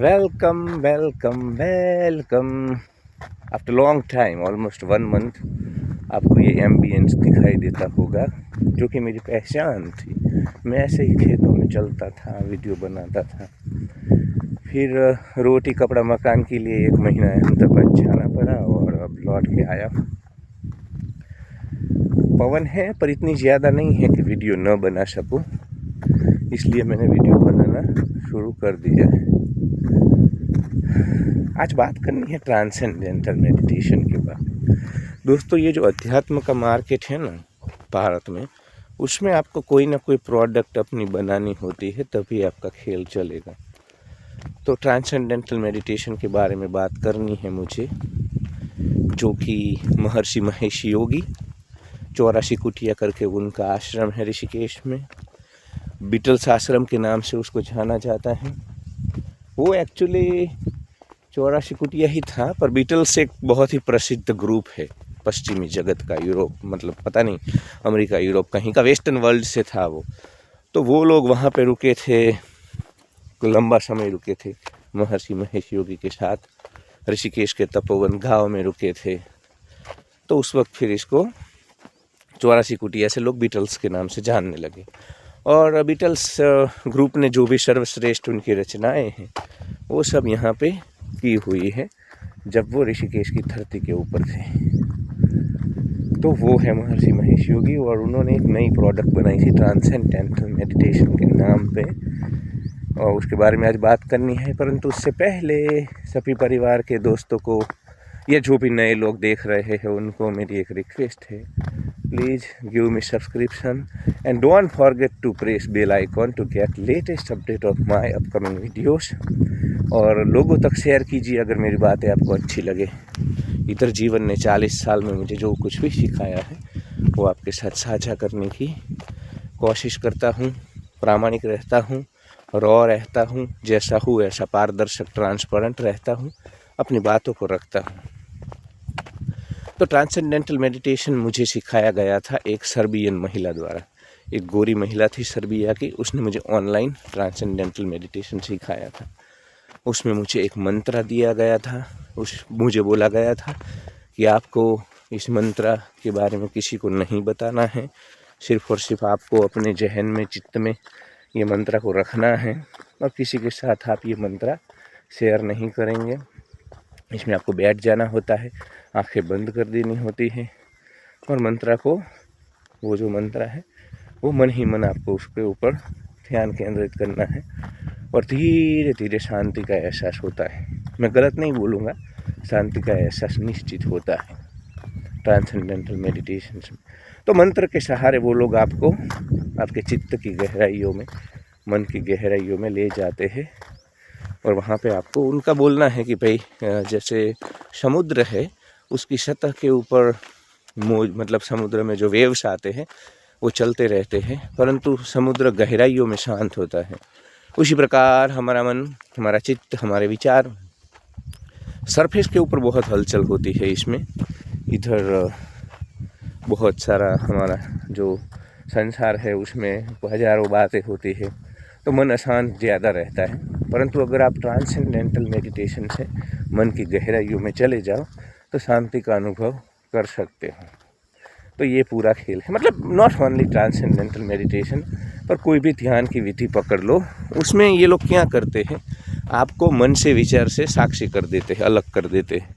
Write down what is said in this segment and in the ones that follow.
Welcome welcome welcome. After long time, almost 1 month, आपको ये ambience दिखाई देता होगा जो कि मेरी पहचान थी। मैं ऐसे ही खेतों में चलता था, वीडियो बनाता था। फिर रोटी कपड़ा मकान के लिए 1 महीना अहमदाबाद जाना पड़ा और अब लौट के आया। पवन है पर इतनी ज़्यादा नहीं है कि वीडियो न बना सकूं, इसलिए मैंने वीडियो बनाना शुरू कर दिया है। आज बात करनी है ट्रांसेंडेंटल मेडिटेशन के बारे। दोस्तों, ये जो अध्यात्म का मार्केट है ना भारत में, उसमें आपको कोई ना कोई प्रोडक्ट अपनी बनानी होती है, तभी आपका खेल चलेगा। तो ट्रांसेंडेंटल मेडिटेशन के बारे में बात करनी है मुझे, जो कि महर्षि महेश योगी 84 कुटिया करके उनका आश्रम है ऋषिकेश में। बीटल्स आश्रम के नाम से उसको जाना जाता है। वो एक्चुअली 84 कुटिया ही था, पर बीटल्स एक बहुत ही प्रसिद्ध ग्रुप है पश्चिमी जगत का, यूरोप मतलब पता नहीं अमेरिका यूरोप कहीं का, वेस्टर्न वर्ल्ड से था वो। तो वो लोग वहाँ पे रुके थे, लंबा समय रुके थे महर्षि महेश योगी के साथ। ऋषिकेश के तपोवन गांव में रुके थे। तो उस वक्त फिर इसको 84 कुटिया से लोग बीटल्स के नाम से जानने लगे। और बीटल्स ग्रुप ने जो भी सर्वश्रेष्ठ उनकी रचनाएं हैं वो सब यहाँ पे की हुई है, जब वो ऋषिकेश की धरती के ऊपर थे। तो वो है महर्षि महेश योगी, और उन्होंने एक नई प्रोडक्ट बनाई थी ट्रांसेंडेंटल मेडिटेशन के नाम पे, और उसके बारे में आज बात करनी है। परंतु उससे पहले सभी परिवार के दोस्तों को या जो भी नए लोग देख रहे हैं उनको मेरी एक रिक्वेस्ट है, please give me subscription and don't forget to press bell icon to get latest update of my upcoming videos. और लोगों तक शेयर कीजिए अगर मेरी बातें आपको अच्छी लगे। इधर जीवन ने 40 साल में मुझे जो कुछ भी सिखाया है वो आपके साथ साझा करने की कोशिश करता हूँ। प्रामाणिक रहता हूँ, रॉ रहता हूँ, जैसा हूँ ऐसा पारदर्शक ट्रांसपेरेंट रहता हूँ, अपनी बातों को रखता हूँ। तो ट्रांसेंडेंटल मेडिटेशन मुझे सिखाया गया था एक सर्बियन महिला द्वारा। एक गोरी महिला थी सर्बिया की, उसने मुझे ऑनलाइन ट्रांसेंडेंटल मेडिटेशन सिखाया था। उसमें मुझे एक मंत्र दिया गया था। मुझे बोला गया था कि आपको इस मंत्र के बारे में किसी को नहीं बताना है, सिर्फ और सिर्फ आपको अपने जहन में, चित्त में ये मंत्र को रखना है, और किसी के साथ आप ये मंत्र शेयर नहीं करेंगे। इसमें आपको बैठ जाना होता है, आंखें बंद कर देनी होती है, और मंत्र को, वो जो मंत्र है वो मन ही मन आपको उसके ऊपर ध्यान केंद्रित करना है, और धीरे धीरे शांति का एहसास होता है। मैं गलत नहीं बोलूँगा, शांति का एहसास निश्चित होता है ट्रांसेंडेंटल मेडिटेशन में। तो मंत्र के सहारे वो लोग आपको आपके चित्त की गहराइयों में, मन की गहराइयों में ले जाते हैं, और वहाँ पे आपको उनका बोलना है कि भाई जैसे समुद्र है उसकी सतह के ऊपर मौज, मतलब समुद्र में जो वेव्स आते हैं वो चलते रहते हैं, परंतु समुद्र गहराइयों में शांत होता है। उसी प्रकार हमारा मन, हमारा चित्त, हमारे विचार सरफेस के ऊपर बहुत हलचल होती है। इसमें इधर बहुत सारा हमारा जो संसार है उसमें हजारों बातें होती है, तो मन अशांत ज़्यादा रहता है। परंतु अगर आप ट्रांसेंडेंटल मेडिटेशन से मन की गहराइयों में चले जाओ तो शांति का अनुभव कर सकते हो। तो ये पूरा खेल है, मतलब नॉट ओनली ट्रांसेंडेंटल मेडिटेशन, पर कोई भी ध्यान की विधि पकड़ लो, उसमें ये लोग क्या करते हैं, आपको मन से, विचार से साक्षी कर देते हैं, अलग कर देते हैं।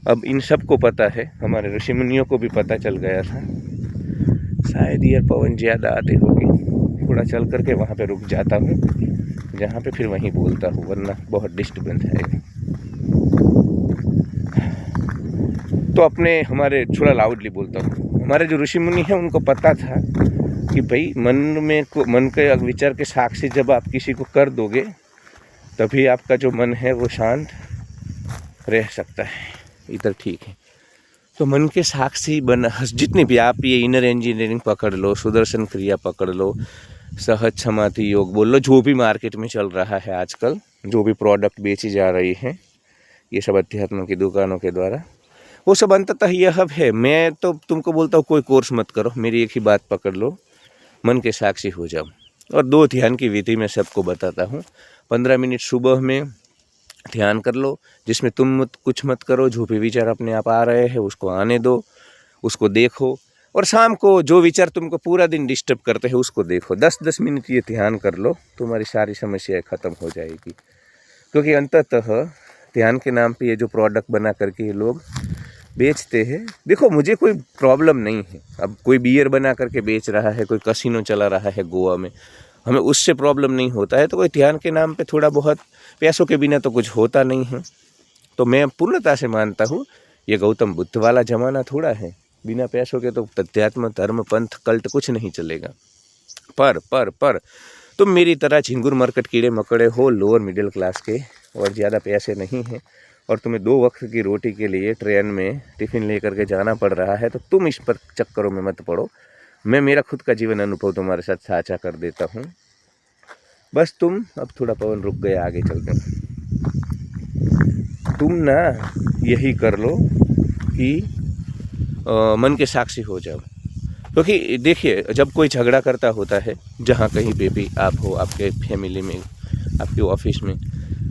अब इन सब को पता है, हमारे ऋषि मुनियों को भी पता चल गया था। शायद ईयर पवन ज़्यादा आते होगी, थोड़ा चल करके वहाँ पे रुक जाता हूँ जहाँ पे फिर वहीं बोलता हूँ, वरना बहुत डिस्टर्बेंस है। तो अपने हमारे थोड़ा लाउडली बोलता हूँ। हमारे जो ऋषि मुनि हैं उनको पता था कि भाई मन के विचार के साक्षी जब आप किसी को कर दोगे तभी आपका जो मन है वो शांत रह सकता है। इधर ठीक है। तो मन के साक्षी बन, जितनी भी आप ये इनर इंजीनियरिंग पकड़ लो, सुदर्शन क्रिया पकड़ लो, सहज समाधि योग बोल लो, जो भी मार्केट में चल रहा है आजकल, जो भी प्रोडक्ट बेची जा रही है ये सब अध्यात्म की दुकानों के द्वारा, वो सब अंततः यह है। मैं तो तुमको बोलता हूँ कोई कोर्स मत करो, मेरी एक ही बात पकड़ लो, मन के साक्षी हो जाओ। और 2 ध्यान की विधि मैं सबको बताता हूँ। 15 मिनट सुबह में ध्यान कर लो, जिसमें तुम कुछ मत करो, जो भी विचार अपने आप आ रहे हैं उसको आने दो, उसको देखो। और शाम को जो विचार तुमको पूरा दिन डिस्टर्ब करते हैं उसको देखो। 10-10 मिनट ये ध्यान कर लो, तुम्हारी सारी समस्याएं ख़त्म हो जाएगी। क्योंकि अंततः ध्यान के नाम पे ये जो प्रोडक्ट बना करके ये लोग बेचते हैं, देखो मुझे कोई प्रॉब्लम नहीं है। अब कोई बियर बना करके बेच रहा है, कोई कसिनो चला रहा है गोवा में, हमें उससे प्रॉब्लम नहीं होता है। तो कोई ध्यान के नाम पे थोड़ा बहुत पैसों के बिना तो कुछ होता नहीं है। तो मैं पूर्णता से मानता हूँ ये गौतम बुद्ध वाला ज़माना थोड़ा है, बिना पैसों के तो तथ्यात्म धर्म पंथ कल्ट कुछ नहीं चलेगा। पर तुम मेरी तरह झिंगुर मरकट कीड़े मकड़े हो, लोअर मिडिल क्लास के, और ज़्यादा पैसे नहीं हैं, और तुम्हें 2 वक्त की रोटी के लिए ट्रेन में टिफ़िन लेकर के जाना पड़ रहा है, तो तुम इस पर चक्करों में मत पड़ो। मैं मेरा खुद का जीवन अनुभव तुम्हारे साथ साझा कर देता हूँ। बस तुम अब थोड़ा पवन रुक गया, आगे चलते हैं। तुम ना यही कर लो कि मन के साक्षी हो जाओ। क्योंकि देखिए, जब कोई झगड़ा करता होता है, जहाँ कहीं पे भी आप हो, आपके फैमिली में, आपके ऑफिस में,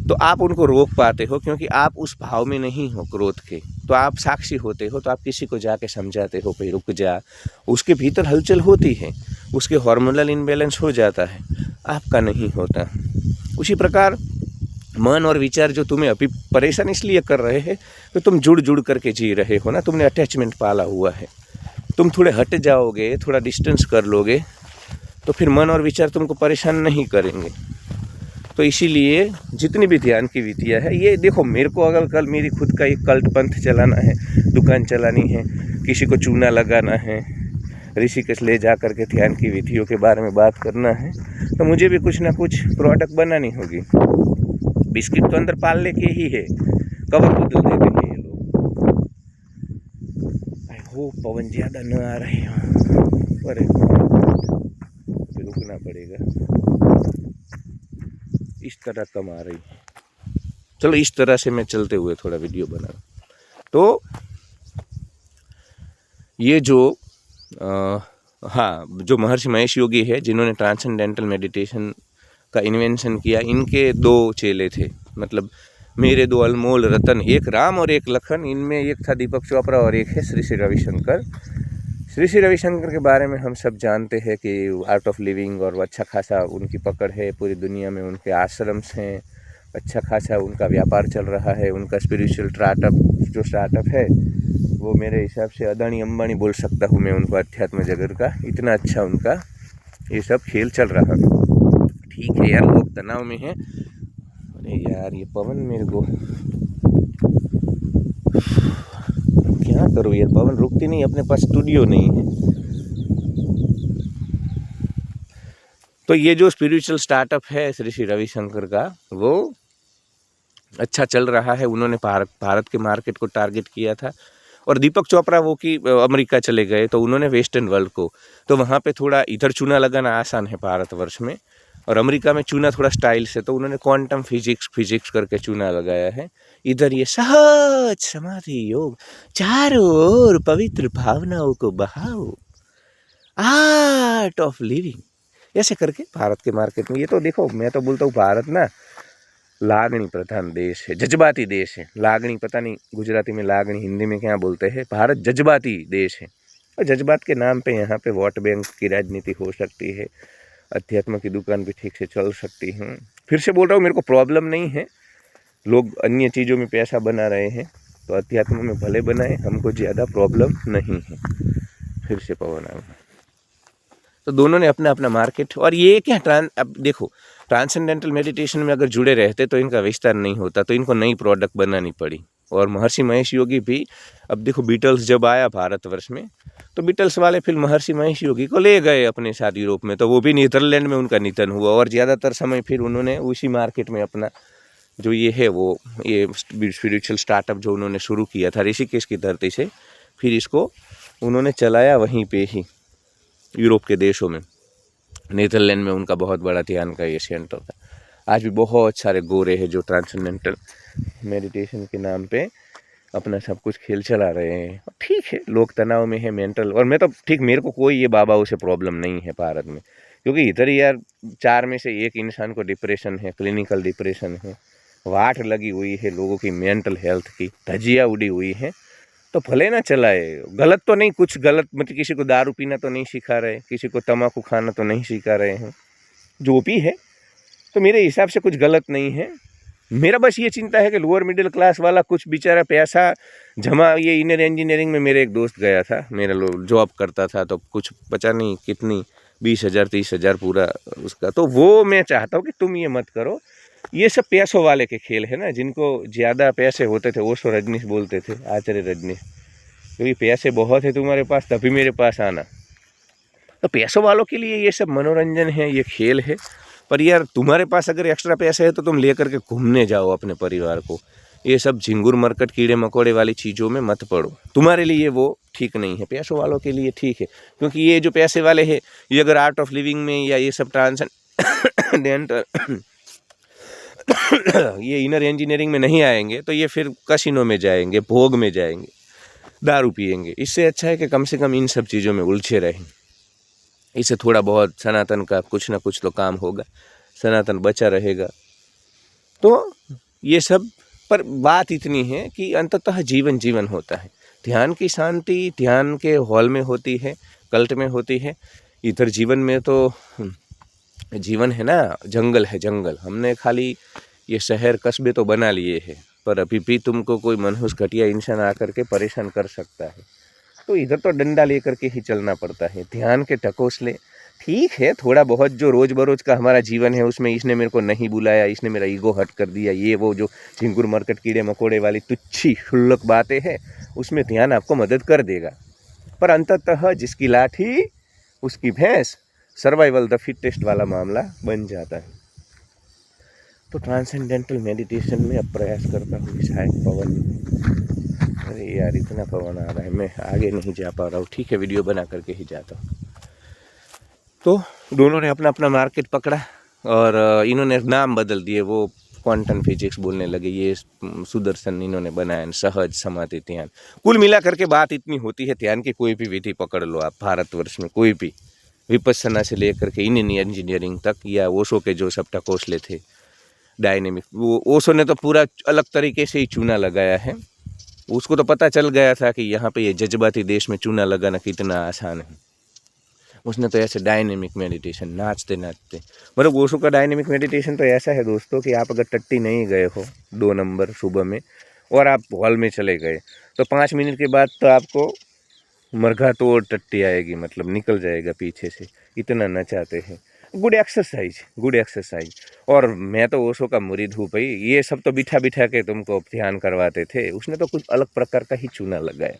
तो आप उनको रोक पाते हो क्योंकि आप उस भाव में नहीं हो क्रोध के। तो आप साक्षी होते हो, तो आप किसी को जाके समझाते हो भाई रुक जा, उसके भीतर हलचल होती है, उसके हार्मोनल इनबैलेंस हो जाता है, आपका नहीं होता। उसी प्रकार मन और विचार जो तुम्हें अभी परेशान इसलिए कर रहे हैं तो तुम जुड़ जुड़ करके जी रहे हो ना, तुमने अटैचमेंट पाला हुआ है। तुम थोड़े हट जाओगे, थोड़ा डिस्टेंस कर लोगे, तो फिर मन और विचार तुमको परेशान नहीं करेंगे। तो इसीलिए जितनी भी ध्यान की विधियाँ है, ये देखो, मेरे को अगर कल मेरी खुद का एक कल्ट पंथ चलाना है, दुकान चलानी है, किसी को चूना लगाना है, ऋषिकेश ले जा करके ध्यान की विधियों के बारे में बात करना है, तो मुझे भी कुछ ना कुछ प्रोडक्ट बनानी होगी। बिस्किट तो अंदर पालने के ही है, कवर बदल देते हैं ये लोग। आई होप पवन ज़्यादा न आ रहे हो, अरे रुकना पड़ेगा। इस तरह कम आ रही है, चलो इस तरह से मैं चलते हुए थोड़ा वीडियो बना। तो ये जो हाँ, जो महर्षि महेश योगी है, जिन्होंने ट्रांसेंडेंटल मेडिटेशन का इन्वेंशन किया, इनके 2 चेले थे, मतलब मेरे 2 अनमोल रतन, एक राम और एक लखन। इनमें एक था दीपक चोपड़ा और एक है श्री श्री रविशंकर। श्री श्री रविशंकर के बारे में हम सब जानते हैं कि आर्ट ऑफ लिविंग, और अच्छा खासा उनकी पकड़ है पूरी दुनिया में, उनके आश्रम्स हैं, अच्छा खासा उनका व्यापार चल रहा है। उनका स्पिरिचुअल स्टार्टअप है वो मेरे हिसाब से अदानी अंबानी बोल सकता हूँ मैं उनको, अध्यात्म जगत का। इतना अच्छा उनका ये सब खेल चल रहा है। ठीक है यार, लोग तनाव में हैं। अरे यार ये पवन मेरे को क्या करूँ यार, पवन रुकती नहीं, अपने पास स्टूडियो नहीं है। तो ये जो स्पिरिचुअल स्टार्टअप है श्री श्री रविशंकर का, वो अच्छा चल रहा है। उन्होंने भारत के मार्केट को टारगेट किया था, और दीपक चोपड़ा वो कि अमेरिका चले गए, तो उन्होंने वेस्टर्न वर्ल्ड को, तो वहाँ पे थोड़ा इधर चूना लगाना आसान है भारतवर्ष में, और अमेरिका में चूना थोड़ा स्टाइल से, तो उन्होंने क्वांटम फिजिक्स करके चूना लगाया है। इधर ये सहज समाधि योग, चारों ओर पवित्र भावनाओं को बहाओ, आर्ट ऑफ लिविंग, ऐसे करके भारत के मार्केट में। ये तो देखो, मैं तो बोलता हूँ भारत ना लागणी प्रधान देश है, जज्बाती देश है। लागणी पता नहीं गुजराती में लागणी, हिंदी में क्या बोलते हैं। भारत जज्बाती देश है, और जज्बात के नाम पे यहाँ पे वोट बैंक की राजनीति हो सकती है, अध्यात्म की दुकान भी ठीक से चल सकती है। फिर से बोल रहा हूँ, मेरे को प्रॉब्लम नहीं है, लोग अन्य चीज़ों में पैसा बना रहे हैं, तो अध्यात्म में भले बनाए, हमको ज़्यादा प्रॉब्लम नहीं है। फिर से पवन आ, तो दोनों ने अपना अपना मार्केट। और ये क्या अब देखो, ट्रांसेंडेंटल मेडिटेशन में अगर जुड़े रहते तो इनका विस्तार नहीं होता, तो इनको नई प्रोडक्ट बनानी पड़ी। और महर्षि महेश योगी भी, अब देखो बीटल्स जब आया भारतवर्ष में, तो बीटल्स वाले फिर महर्षि महेश योगी को ले गए अपने साथ यूरोप में, तो वो भी नीदरलैंड में उनका निधन हुआ। और ज़्यादातर समय फिर उन्होंने उसी मार्केट में अपना जो ये है वो ये स्पिरिचुअल स्टार्टअप जो उन्होंने शुरू किया था ऋषिकेश की धरती से, फिर इसको उन्होंने चलाया वहीं पे ही यूरोप के देशों में। नीदरलैंड में उनका बहुत बड़ा ध्यान का ये सेंटर था। आज भी बहुत सारे गोरे हैं जो ट्रांसेंडेंटल मेडिटेशन के नाम पे अपना सब कुछ खेल चला रहे हैं। ठीक है, लोग तनाव में है, मेंटल, और मैं तो ठीक, मेरे को कोई ये बाबाओं से प्रॉब्लम नहीं है भारत में, क्योंकि इधर यार 4 में से 1 इंसान को डिप्रेशन है, क्लिनिकल डिप्रेशन है, वाट लगी हुई है लोगों की मेंटल हेल्थ की, धज्जियाँ उड़ी हुई हैं, तो भले ना चलाए। गलत तो नहीं, कुछ गलत मतलब किसी को दारू पीना तो नहीं सिखा रहे, किसी को तम्बाकू खाना तो नहीं सिखा रहे हैं, जो भी है तो मेरे हिसाब से कुछ गलत नहीं है। मेरा बस ये चिंता है कि लोअर मिडिल क्लास वाला कुछ बेचारा पैसा जमा, ये इनर इंजीनियरिंग में मेरे एक दोस्त गया था, मेरा जॉब करता था, तो कुछ पता नहीं कितनी 20,000 30,000 पूरा उसका। तो वो मैं चाहता हूँ कि तुम ये मत करो। ये सब पैसों वाले के खेल है ना, जिनको ज़्यादा पैसे होते थे, ओशो रजनीश बोलते थे, आचार्य रजनीश, क्योंकि पैसे बहुत है तुम्हारे पास तभी मेरे पास आना। तो पैसों वालों के लिए ये सब मनोरंजन है, ये खेल है। पर यार तुम्हारे पास अगर एक्स्ट्रा पैसे है तो तुम लेकर के घूमने जाओ अपने परिवार को। ये सब झिंगुर मरकट कीड़े मकोड़े वाली चीज़ों में मत पड़ो, तुम्हारे लिए वो ठीक नहीं है। पैसों वालों के लिए ठीक है, क्योंकि ये जो पैसे वाले हैं ये अगर आर्ट ऑफ लिविंग में या ये सब ट्रांसेंडेंटल ये इनर इंजीनियरिंग में नहीं आएंगे तो ये फिर कसिनो में जाएंगे, भोग में जाएंगे, दारू पिएंगे। इससे अच्छा है कि कम से कम इन सब चीज़ों में उलझे रहें। इससे थोड़ा बहुत सनातन का कुछ ना कुछ तो काम होगा, सनातन बचा रहेगा। तो ये सब पर बात इतनी है कि अंततः जीवन जीवन होता है। ध्यान की शांति ध्यान के हॉल में होती है, कल्ट में होती है। इधर जीवन में तो जीवन है ना, जंगल है जंगल। हमने खाली ये शहर कस्बे तो बना लिए हैं, पर अभी भी तुमको कोई मनहूस घटिया इंसान आकर के परेशान कर सकता है। तो इधर तो डंडा लेकर के ही चलना पड़ता है। ध्यान के ढकोसले ठीक है, थोड़ा बहुत जो रोज़ बरोज़ का हमारा जीवन है उसमें इसने मेरे को नहीं बुलाया, इसने मेरा ईगो हर्ट कर दिया, ये वो जो झिंगुर मरकट कीड़े मकोड़े वाली तुच्छी क्षुल्लक बातें हैं, उसमें ध्यान आपको मदद कर देगा। पर अंततः जिसकी लाठी उसकी भैंस, सर्वाइवल द फिटेस्ट वाला मामला बन जाता है। तो ट्रांसेंडेंटल मेडिटेशन में अब प्रयास करता हूँ। शायद पवन, अरे यार इतना पवन आ रहा है, मैं आगे नहीं जा पा रहा हूँ। ठीक है, वीडियो बना करके ही जाता हूँ। तो दोनों ने अपना अपना मार्केट पकड़ा और इन्होंने नाम बदल दिए, वो क्वांटम फिजिक्स बोलने लगे, ये सुदर्शन इन्होंने बनाया, सहज समाधि ध्यान। कुल मिला करके बात इतनी होती है, ध्यान की कोई भी विधि पकड़ लो आप भारतवर्ष में, कोई भी, विपस्सना से लेकर के इन इंजीनियरिंग तक, या ओशो के जो सब टकोसले थे डायनेमिक, वो ओशो ने तो पूरा अलग तरीके से ही चूना लगाया है। उसको तो पता चल गया था कि यहाँ पे ये जज्बाती देश में चूना लगाना कितना आसान है। उसने तो ऐसे डायनेमिक मेडिटेशन, नाचते नाचते, मतलब ओशो का डायनेमिक मेडिटेशन तो ऐसा है दोस्तों कि आप अगर टट्टी नहीं गए हो 2 नंबर सुबह में और आप हॉल में चले गए तो 5 मिनट के बाद तो आपको मरघा तोड़ टट्टी आएगी, मतलब निकल जाएगा पीछे से, इतना नचाते हैं। Good exercise, good exercise. और मैं तो ओशो का मुरीद हूँ भाई। ये सब तो बिठा बिठा के तुमको ध्यान करवाते थे, उसने तो कुछ अलग प्रकार का ही चूना लगाया,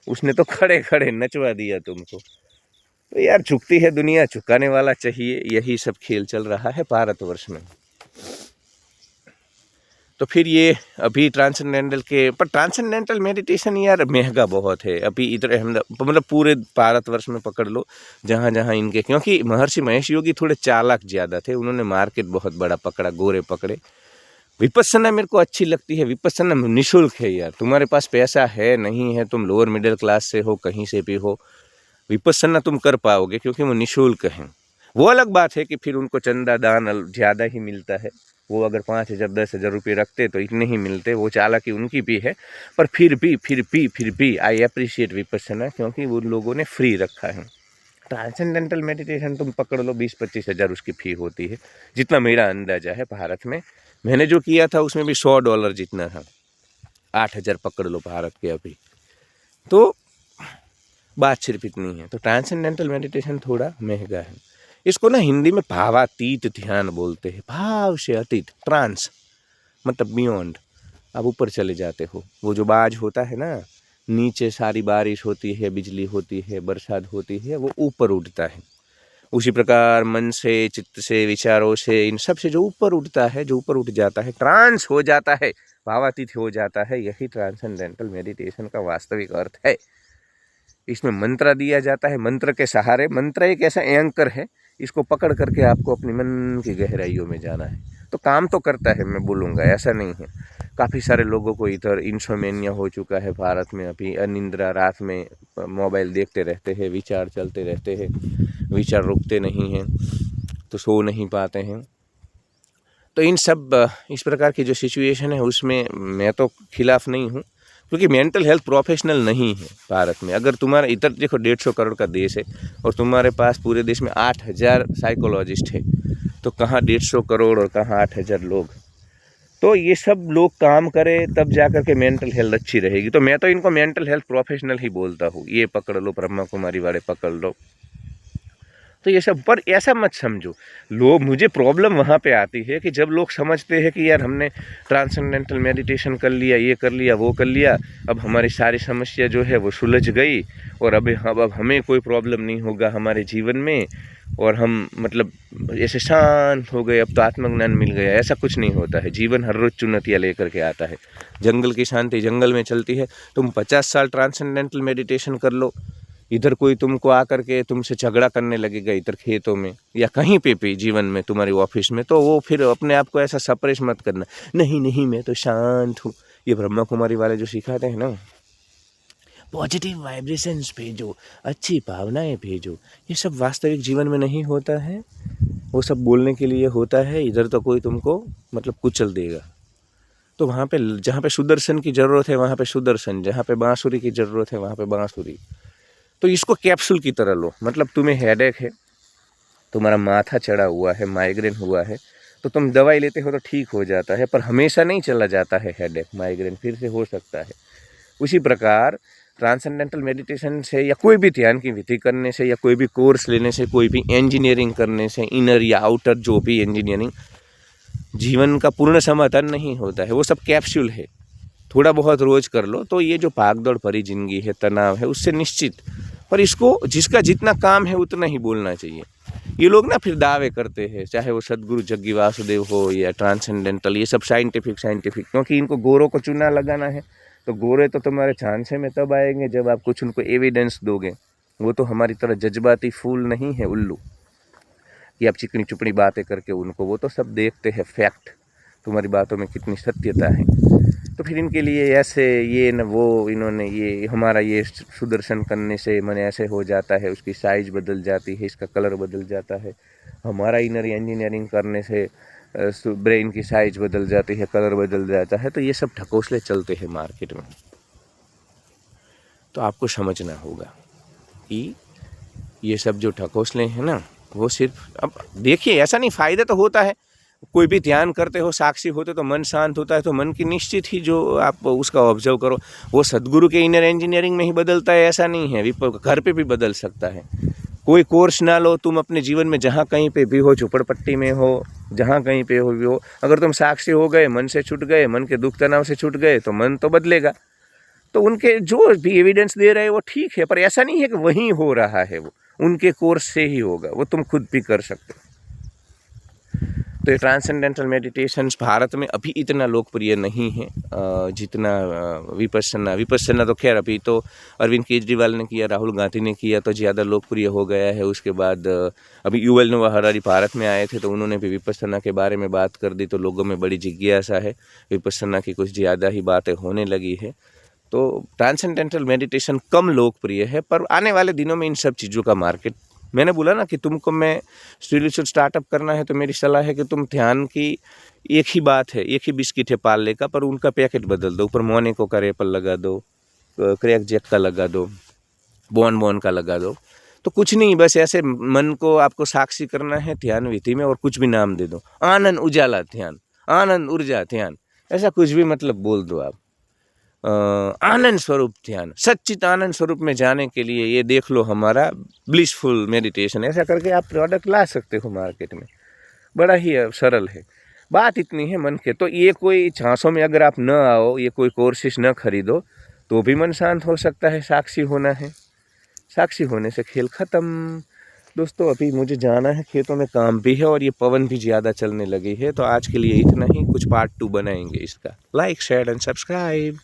उसने तो खड़े खड़े नचवा दिया तुमको। तो यार झुकती है दुनिया, झुकाने वाला चाहिए, यही सब खेल चल रहा है भारतवर्ष में। तो फिर ये अभी ट्रांसेंडेंटल के, पर ट्रांसेंडेंटल मेडिटेशन यार महंगा बहुत है। अभी इधर अहमदाबाद, मतलब पूरे भारतवर्ष में पकड़ लो जहाँ जहाँ इनके, क्योंकि महर्षि महेश योगी थोड़े चालाक ज़्यादा थे, उन्होंने मार्केट बहुत बड़ा पकड़ा, गोरे पकड़े। विपस्सना मेरे को अच्छी लगती है, विपस्सना निःशुल्क है यार, तुम्हारे पास पैसा है नहीं है, तुम लोअर मिडिल क्लास से हो, कहीं से भी हो, विपस्सना तुम कर पाओगे क्योंकि वो निःशुल्क है। वो अलग बात है कि फिर उनको चंदा दान ज़्यादा ही मिलता है, वो अगर 5,000 10,000 रुपये रखते तो इतने ही मिलते, वो चालाकी उनकी भी है। पर फिर भी आई अप्रिशिएट विपस्सना, क्योंकि उन लोगों ने फ्री रखा है। ट्रांसेंडेंटल मेडिटेशन तुम पकड़ लो 20-25 हज़ार उसकी फ़ी होती है, जितना मेरा अंदाज़ा है भारत में। मैंने जो किया था उसमें भी $100 जितना था, 8,000 पकड़ लो भारत के अभी। तो बात सिर्फ इतनी है। तो ट्रांसेंडेंटल मेडिटेशन थोड़ा महंगा है। इसको ना हिंदी में भावातीत ध्यान बोलते हैं, भाव से अतीत, ट्रांस मतलब बियॉन्ड, आप ऊपर चले जाते हो। वो जो बाज होता है ना, नीचे सारी बारिश होती है, बिजली होती है, बरसात होती है, वो ऊपर उठता है। उसी प्रकार मन से, चित्त से, विचारों से, इन सब से जो ऊपर उठता है, जो ऊपर उठ जाता है, ट्रांस हो जाता है, भावातीत हो जाता है, यही ट्रांसेंडेंटल मेडिटेशन का वास्तविक अर्थ है। इसमें मंत्र दिया जाता है, मंत्र के सहारे, मंत्र एक ऐसा एंकर है, इसको पकड़ करके आपको अपनी मन की गहराइयों में जाना है। तो काम तो करता है, मैं बोलूँगा, ऐसा नहीं है। काफ़ी सारे लोगों को इधर इंसोमेनिया हो चुका है भारत में, अभी अनिंद्रा, रात में मोबाइल देखते रहते हैं, विचार चलते रहते हैं, विचार रुकते नहीं हैं, तो सो नहीं पाते हैं। तो इन सब इस प्रकार की जो सिचुएशन है उसमें मैं तो खिलाफ नहीं हूँ, क्योंकि मेंटल हेल्थ प्रोफेशनल नहीं है भारत में। अगर तुम्हारा इधर देखो 150 करोड़ का देश है और तुम्हारे पास पूरे देश में 8000 साइकोलॉजिस्ट है, तो कहाँ 150 करोड़ और कहाँ 8000 लोग। तो ये सब लोग काम करें तब जाकर के मेंटल हेल्थ अच्छी रहेगी। तो मैं तो इनको मेंटल हेल्थ प्रोफेशनल ही बोलता हूँ। ये पकड़ लो, ब्रह्मा कुमारी वाले पकड़ लो, तो ये सब। पर ऐसा मत समझो, लोग, मुझे प्रॉब्लम वहाँ पे आती है कि जब लोग समझते हैं कि यार हमने ट्रांसेंडेंटल मेडिटेशन कर लिया, ये कर लिया, वो कर लिया, अब हमारी सारी समस्या जो है वो सुलझ गई और अब हमें कोई प्रॉब्लम नहीं होगा हमारे जीवन में, और हम मतलब ऐसे शांत हो गए, अब तो आत्मज्ञान मिल गया। ऐसा कुछ नहीं होता है। जीवन हर रोज़ चुनौतियाँ लेकर के आता है। जंगल की शांति जंगल में चलती है। तुम 50 साल ट्रांसेंडेंटल मेडिटेशन कर लो, इधर कोई तुमको आकर के तुमसे झगड़ा करने लगेगा, इधर खेतों में या कहीं पे भी जीवन में, तुम्हारी ऑफिस में, तो वो फिर अपने आप को ऐसा सप्रेस मत करना, नहीं नहीं मैं तो शांत हूँ। ये ब्रह्मा कुमारी वाले जो सिखाते हैं ना, पॉजिटिव वाइब्रेशंस भेजो, अच्छी भावनाएं भेजो, ये सब वास्तविक जीवन में नहीं होता है। वो सब बोलने के लिए होता है। इधर तो कोई तुमको मतलब कुचल देगा। तो वहाँ पे जहाँ पे सुदर्शन की ज़रूरत है वहाँ पे सुदर्शन, जहाँ पे बांसुरी की ज़रूरत है वहाँ पे बांसुरी। तो इसको कैप्सूल की तरह लो। मतलब तुम्हें हेडेक है, तुम्हारा माथा चढ़ा हुआ है, माइग्रेन हुआ है, तो तुम दवाई लेते हो तो ठीक हो जाता है, पर हमेशा नहीं चला जाता है हेडेक, माइग्रेन फिर से हो सकता है। उसी प्रकार ट्रांसेंडेंटल मेडिटेशन से या कोई भी ध्यान की विधि करने से या कोई भी कोर्स लेने से, कोई भी इंजीनियरिंग करने से, इनर या आउटर जो भी इंजीनियरिंग, जीवन का पूर्ण समाधान नहीं होता है। वो सब कैप्सूल है। थोड़ा बहुत रोज़ कर लो तो ये जो भागदौड़ भरी जिंदगी है, तनाव है, उससे निश्चित। पर इसको जिसका जितना काम है उतना ही बोलना चाहिए। ये लोग ना फिर दावे करते हैं, चाहे वो सदगुरु जग्गी वासुदेव हो या ट्रांसेंडेंटल, ये सब साइंटिफिक, क्योंकि इनको गोरों को चुना लगाना है। तो गोरे तो तुम्हारे झांसे में तब आएंगे जब आप कुछ उनको एविडेंस दोगे। वो तो हमारी तरह जज्बाती फूल नहीं है, उल्लू, कि आप चिकनी चुपड़ी बातें करके उनको, वो तो सब देखते हैं फैक्ट, तुम्हारी बातों में कितनी सत्यता है। तो फिर इनके लिए ऐसे ये न वो, इन्होंने ये हमारा ये सुदर्शन करने से मन ऐसे हो जाता है, उसकी साइज बदल जाती है, इसका कलर बदल जाता है। हमारा इनर इंजीनियरिंग करने से ब्रेन की साइज बदल जाती है, कलर बदल जाता है। तो ये सब ढकोसले चलते हैं मार्केट में। तो आपको समझना होगा कि ये सब जो ढकोसले हैं ना, वो सिर्फ, अब देखिए ऐसा नहीं, फ़ायदा तो होता है। कोई भी ध्यान करते हो, साक्षी होते तो मन शांत होता है। तो मन की निश्चित ही जो आप उसका ऑब्जर्व करो, वो सदगुरु के इनर इंजीनियरिंग में ही बदलता है, ऐसा नहीं है। घर पे भी बदल सकता है। कोई कोर्स ना लो, तुम अपने जीवन में जहाँ कहीं पे भी हो, झोपड़पट्टी में हो, जहाँ कहीं पे हो, अगर तुम साक्षी हो गए, मन से छूट गए, मन के दुख तनाव से छूट गए, तो मन तो बदलेगा। तो उनके जो भी एविडेंस दे रहे हैं वो ठीक है, पर ऐसा नहीं है कि वहीं हो रहा है, वो उनके कोर्स से ही होगा, वो तुम खुद भी कर सकते हो। तो ये ट्रांसेंडेंटल मेडिटेशंस भारत में अभी इतना लोकप्रिय नहीं है जितना विपश्यना तो खैर अभी तो अरविंद केजरीवाल ने किया, राहुल गांधी ने किया, तो ज़्यादा लोकप्रिय हो गया है। उसके बाद अभी युवल नोआ हरारी भारत में आए थे, तो उन्होंने भी विपश्यना के बारे में बात कर दी, तो लोगों में बड़ी जिज्ञासा है, विपश्यना की कुछ ज़्यादा ही बातें होने लगी है। तो ट्रांसेंडेंटल मेडिटेशन कम लोकप्रिय है, पर आने वाले दिनों में इन सब चीज़ों का मार्केट, मैंने बोला ना कि तुमको मैं स्पिरिचुअल स्टार्टअप करना है, तो मेरी सलाह है कि तुम ध्यान की एक ही बात है, एक ही बिस्किट है पार्ले का, पर उनका पैकेट बदल दो। ऊपर मोनेको का रेपल लगा दो, क्रैक जैक का लगा दो, बॉन का लगा दो। तो कुछ नहीं, बस ऐसे मन को आपको साक्षी करना है ध्यान विधि में, और कुछ भी नाम दे दो, आनंद उजाला ध्यान, आनंद ऊर्जा ध्यान, ऐसा कुछ भी मतलब बोल दो आप। आनंद स्वरूप ध्यान, सच्चित आनंद स्वरूप में जाने के लिए ये देख लो हमारा ब्लिसफुल मेडिटेशन, ऐसा करके आप प्रोडक्ट ला सकते हो मार्केट में। बड़ा ही सरल है, बात इतनी है मन के। तो ये कोई झांसों में अगर आप न आओ, ये कोई कोर्सेस न खरीदो, तो भी मन शांत हो सकता है। साक्षी होना है, साक्षी होने से खेल ख़त्म। दोस्तों अभी मुझे जाना है, खेतों में काम भी है, और ये पवन भी ज़्यादा चलने लगी है। तो आज के लिए इतना ही, कुछ पार्ट 2 बनाएंगे इसका। Like, share and subscribe.